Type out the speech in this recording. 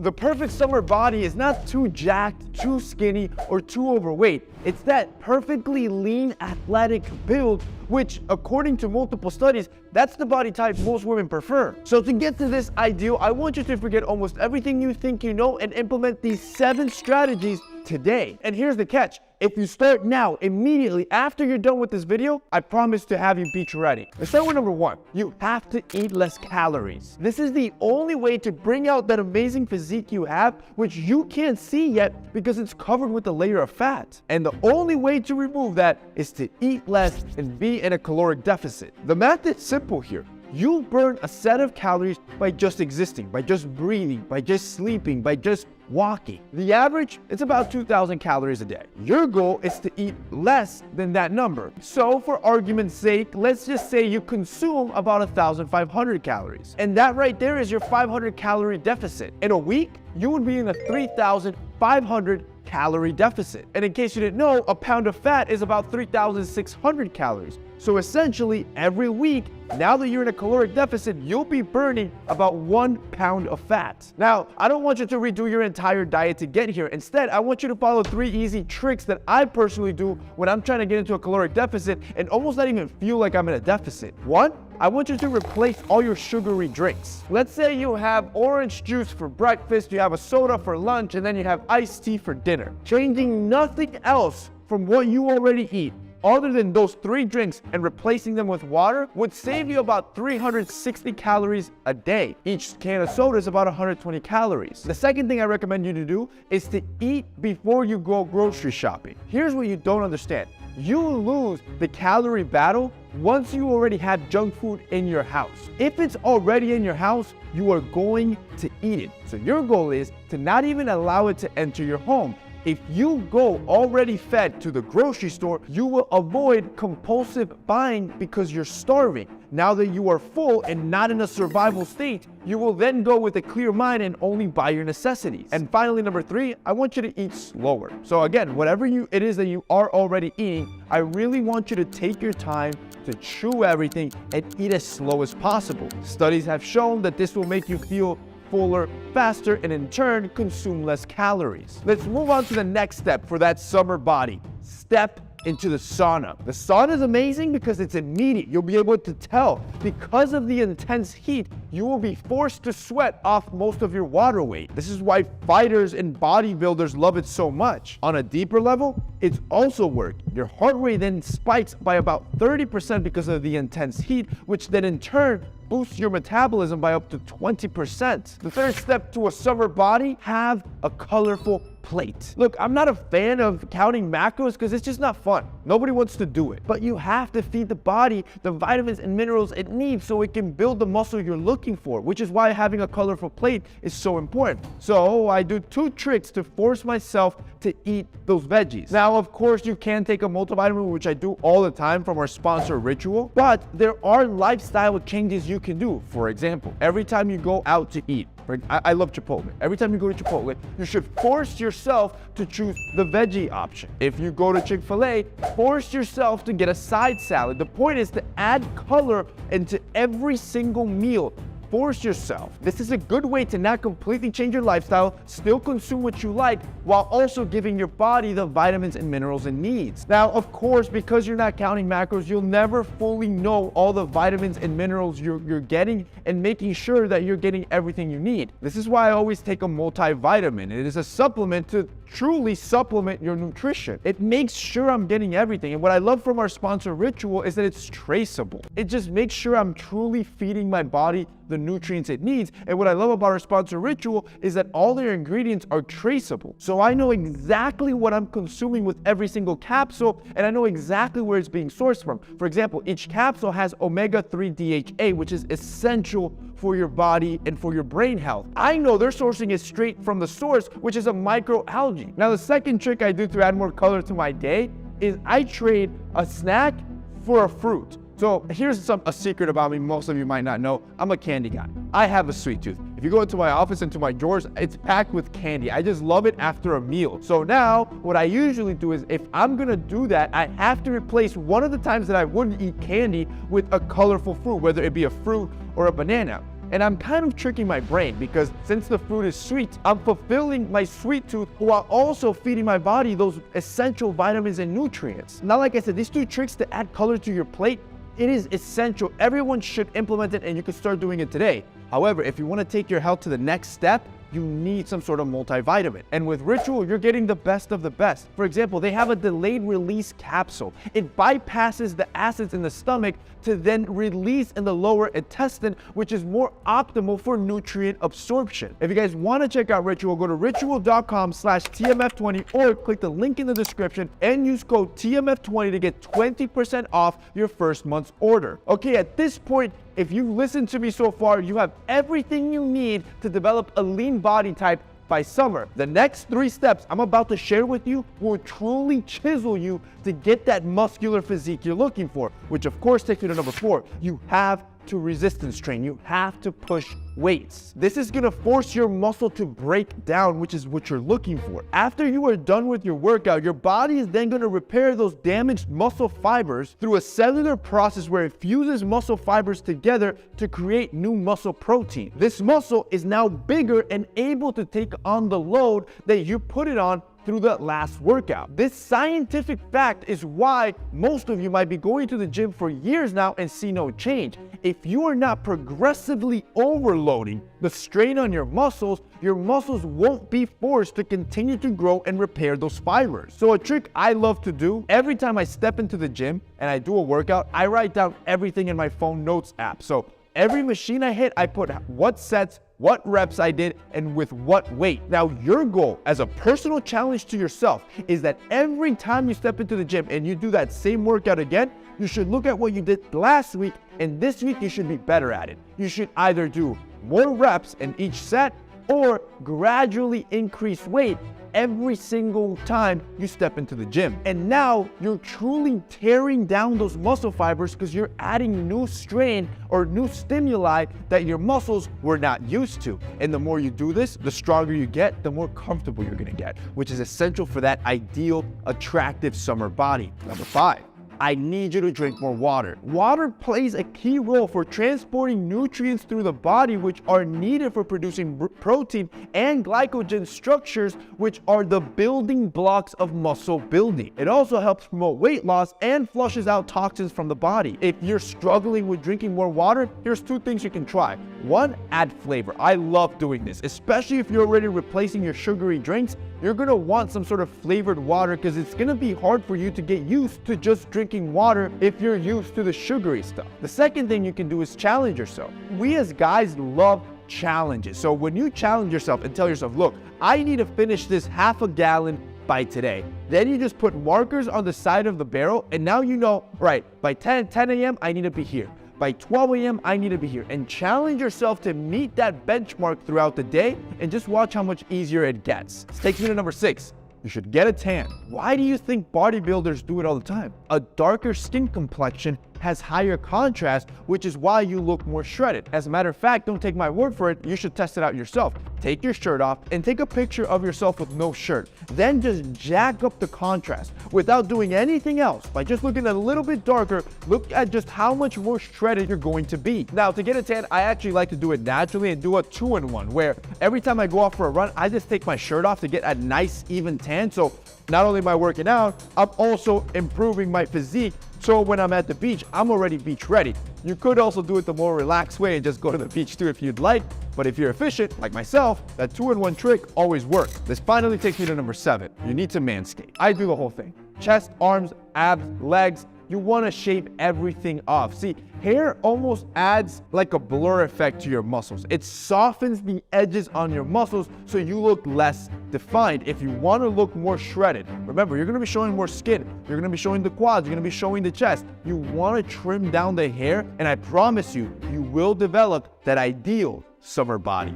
The perfect summer body is not too jacked, too skinny, or too overweight. It's that perfectly lean, athletic build, which, according to multiple studies, that's the body type most women prefer. So to get to this ideal, I want you to forget almost everything you think you know and implement these 7 strategies today. And here's the catch. If you start now, immediately after you're done with this video, I promise to have you beach ready. Let's start with number 1. You have to eat less calories. This is the only way to bring out that amazing physique you have, which you can't see yet because it's covered with a layer of fat. And the only way to remove that is to eat less and be in a caloric deficit. The math is simple here. You burn a set of calories by just existing, by just breathing, by just sleeping, by just walking. The average, it's about 2,000 calories a day. Your goal is to eat less than that number. So for argument's sake, let's just say you consume about 1,500 calories. And that right there is your 500 calorie deficit. In a week, you would be in a 3,500 calorie deficit. And in case you didn't know, a pound of fat is about 3,600 calories. So essentially, every week, now that you're in a caloric deficit, you'll be burning about 1 pound of fat. Now, I don't want you to redo your entire diet to get here. Instead, I want you to follow 3 easy tricks that I personally do when I'm trying to get into a caloric deficit and almost not even feel like I'm in a deficit. 1, I want you to replace all your sugary drinks. Let's say you have orange juice for breakfast, you have a soda for lunch, and then you have iced tea for dinner. Changing nothing else from what you already eat other than those 3 drinks and replacing them with water would save you about 360 calories a day. Each can of soda is about 120 calories. The second thing I recommend you to do is to eat before you go grocery shopping. Here's what you don't understand. You lose the calorie battle once you already have junk food in your house. If it's already in your house, you are going to eat it. So your goal is to not even allow it to enter your home. If you go already fed to the grocery store, you will avoid compulsive buying because you're starving. Now that you are full and not in a survival state, you will then go with a clear mind and only buy your necessities. And finally, number 3, I want you to eat slower. So again, whatever it is that you are already eating, I really want you to take your time to chew everything and eat as slow as possible. Studies have shown that this will make you feel fuller, faster, and in turn, consume less calories. Let's move on to the next step for that summer body. Step into the sauna. The sauna is amazing because it's immediate. You'll be able to tell. Because of the intense heat, you will be forced to sweat off most of your water weight. This is why fighters and bodybuilders love it so much. On a deeper level, it's also worked. Your heart rate then spikes by about 30% because of the intense heat, which then in turn boosts your metabolism by up to 20%. The third step to a summer body, have a colorful plate. Look, I'm not a fan of counting macros because it's just not fun. Nobody wants to do it. But you have to feed the body the vitamins and minerals it needs so it can build the muscle you're looking for, which is why having a colorful plate is so important. So I do 2 tricks to force myself to eat those veggies. Now, of course, you can take a multivitamin, which I do all the time from our sponsor Ritual, but there are lifestyle changes you can do. For example, every time you go out to eat, I love Chipotle. Every time you go to Chipotle, you should force yourself to choose the veggie option. If you go to Chick-fil-A, force yourself to get a side salad. The point is to add color into every single meal. Force yourself. This is a good way to not completely change your lifestyle, still consume what you like, while also giving your body the vitamins and minerals it needs. Now, of course, because you're not counting macros, you'll never fully know all the vitamins and minerals you're getting and making sure that you're getting everything you need. This is why I always take a multivitamin. It is a supplement to truly supplement your nutrition. It makes sure I'm getting everything. And what I love from our sponsor Ritual is that it's traceable. It just makes sure I'm truly feeding my body the nutrients it needs. And what I love about our sponsor Ritual is that all their ingredients are traceable. So I know exactly what I'm consuming with every single capsule, and I know exactly where it's being sourced from. For example, each capsule has omega-3 DHA, which is essential for your body and for your brain health. I know they're sourcing it straight from the source, which is a microalgae. Now, the second trick I do to add more color to my day is I trade a snack for a fruit. So here's a secret about me most of you might not know. I'm a candy guy. I have a sweet tooth. If you go into my office, into my drawers, it's packed with candy. I just love it after a meal. So now what I usually do is if I'm gonna do that, I have to replace one of the times that I wouldn't eat candy with a colorful fruit, whether it be a fruit or a banana. And I'm kind of tricking my brain because since the fruit is sweet, I'm fulfilling my sweet tooth while also feeding my body those essential vitamins and nutrients. Now, like I said, these 2 tricks to add color to your plate, it is essential. Everyone should implement it and you can start doing it today. However, if you want to take your health to the next step, you need some sort of multivitamin. And with Ritual, you're getting the best of the best. For example, they have a delayed release capsule. It bypasses the acids in the stomach to then release in the lower intestine, which is more optimal for nutrient absorption. If you guys want to check out Ritual, go to ritual.com/TMF20 or click the link in the description and use code TMF20 to get 20% off your first month's order. Okay, at this point, if you've listened to me so far, you have everything you need to develop a lean body type by summer. The next 3 steps I'm about to share with you will truly chisel you to get that muscular physique you're looking for, which of course takes me to number 4. You have to resistance train. You have to push weights. This is gonna force your muscle to break down, which is what you're looking for. After you are done with your workout, your body is then gonna repair those damaged muscle fibers through a cellular process where it fuses muscle fibers together to create new muscle protein. This muscle is now bigger and able to take on the load that you put it on through the last workout. This scientific fact is why most of you might be going to the gym for years now and see no change. If you are not progressively overloading the strain on your muscles won't be forced to continue to grow and repair those fibers. So a trick I love to do, every time I step into the gym and I do a workout, I write down everything in my phone notes app. So every machine I hit, I put what sets, what reps I did, and with what weight. Now, your goal as a personal challenge to yourself is that every time you step into the gym and you do that same workout again, you should look at what you did last week, and this week you should be better at it. You should either do more reps in each set or gradually increase weight every single time you step into the gym. And now you're truly tearing down those muscle fibers because you're adding new strain or new stimuli that your muscles were not used to. And the more you do this, the stronger you get, the more comfortable you're gonna get, which is essential for that ideal, attractive summer body. Number 5. I need you to drink more water. Water plays a key role for transporting nutrients through the body, which are needed for producing protein and glycogen structures, which are the building blocks of muscle building. It also helps promote weight loss and flushes out toxins from the body. If you're struggling with drinking more water, here's 2 things you can try. 1, add flavor. I love doing this, especially if you're already replacing your sugary drinks. You're gonna want some sort of flavored water because it's gonna be hard for you to get used to just drinking water if you're used to the sugary stuff. The second thing you can do is challenge yourself. We as guys love challenges. So when you challenge yourself and tell yourself, look, I need to finish this half a gallon by today. Then you just put markers on the side of the barrel and now you know, right, by 10 a.m. I need to be here. By 12 a.m. I need to be here, and challenge yourself to meet that benchmark throughout the day and just watch how much easier it gets. This takes me to number 6. You should get a tan. Why do you think bodybuilders do it all the time? A darker skin complexion has higher contrast, which is why you look more shredded. As a matter of fact, don't take my word for it, you should test it out yourself. Take your shirt off and take a picture of yourself with no shirt. Then just jack up the contrast without doing anything else. By just looking a little bit darker, look at just how much more shredded you're going to be. Now, to get a tan, I actually like to do it naturally and do a 2-in-1, where every time I go out for a run, I just take my shirt off to get a nice even tan. So not only am I working out, I'm also improving my physique. So when I'm at the beach, I'm already beach ready. You could also do it the more relaxed way and just go to the beach too if you'd like. But if you're efficient, like myself, that 2-in-1 trick always works. This finally takes me to number 7. You need to manscape. I do the whole thing. Chest, arms, abs, legs. You want to shave everything off. See, hair almost adds like a blur effect to your muscles. It softens the edges on your muscles so you look less defined. If you want to look more shredded, remember, you're going to be showing more skin. You're going to be showing the quads. You're going to be showing the chest. You want to trim down the hair, and I promise you, you will develop that ideal summer body.